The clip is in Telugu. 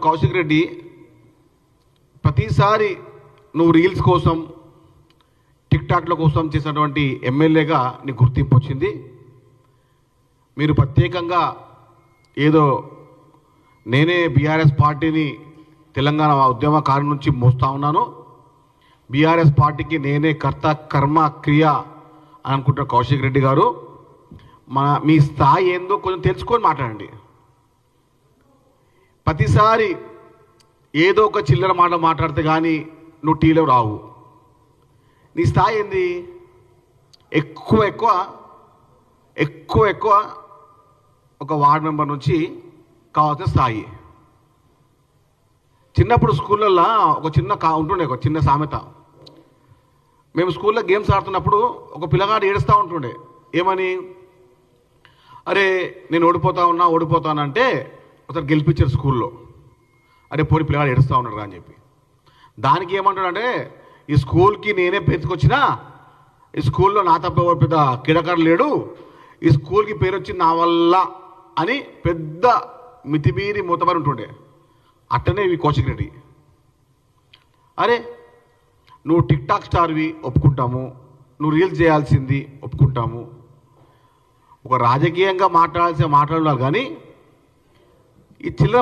కౌశిక్ రెడ్డి ప్రతిసారి నువ్వు రీల్స్ కోసం టిక్టాక్ల కోసం చేసినటువంటి ఎమ్మెల్యేగా నీకు గుర్తింపు వచ్చింది. మీరు ప్రత్యేకంగా ఏదో నేనే బీఆర్ఎస్ పార్టీని తెలంగాణ ఉద్యమకారు నుంచి మోస్తా ఉన్నాను, బీఆర్ఎస్ పార్టీకి నేనే కర్త కర్మ క్రియ అని అనుకుంటున్న కౌశిక్ రెడ్డి గారు, మీ స్థాయి ఏందో కొంచెం తెలుసుకొని మాట్లాడండి. ప్రతిసారి ఏదో ఒక చిల్లర మాట మాట్లాడితే కానీ నువ్వు టీలో రావు. నీ స్థాయి ఏంది? ఎక్కువ ఎక్కువ ఎక్కువ ఎక్కువ ఒక వార్డ్ మెంబర్ నుంచి కావాల్సిన స్థాయి. చిన్నప్పుడు స్కూళ్ళల్లో ఒక చిన్న సామెత. మేము స్కూల్లో గేమ్స్ ఆడుతున్నప్పుడు ఒక పిల్లగాడు ఏడుస్తూ ఉంటుండే. ఏమని? అరే నేను ఓడిపోతానంటే ఒకసారి గెలిపించారు స్కూల్లో. అరే పోనీ పిల్లగాడు ఏడుస్తూ ఉన్నాడు అని చెప్పి. దానికి ఏమంటాడంటే, ఈ స్కూల్కి నేనే పేరుకొచ్చినా, ఈ స్కూల్లో నా తప్ప పెద్ద క్రీడాకారులు లేడు, ఈ స్కూల్కి పేరు వచ్చింది నా వల్ల అని పెద్ద మితిమీరి మూతమని ఉంటుండే. అట్టనే ఈ కౌశిక్ రెడ్డి. అరే నువ్వు టిక్ టాక్ స్టార్వి ఒప్పుకుంటాము, నువ్వు రీల్స్ చేయాల్సింది ఒప్పుకుంటాము, ఒక రాజకీయంగా మాట్లాడాల్సిన మాట్లాడాలి, కానీ ఈ చిల్లర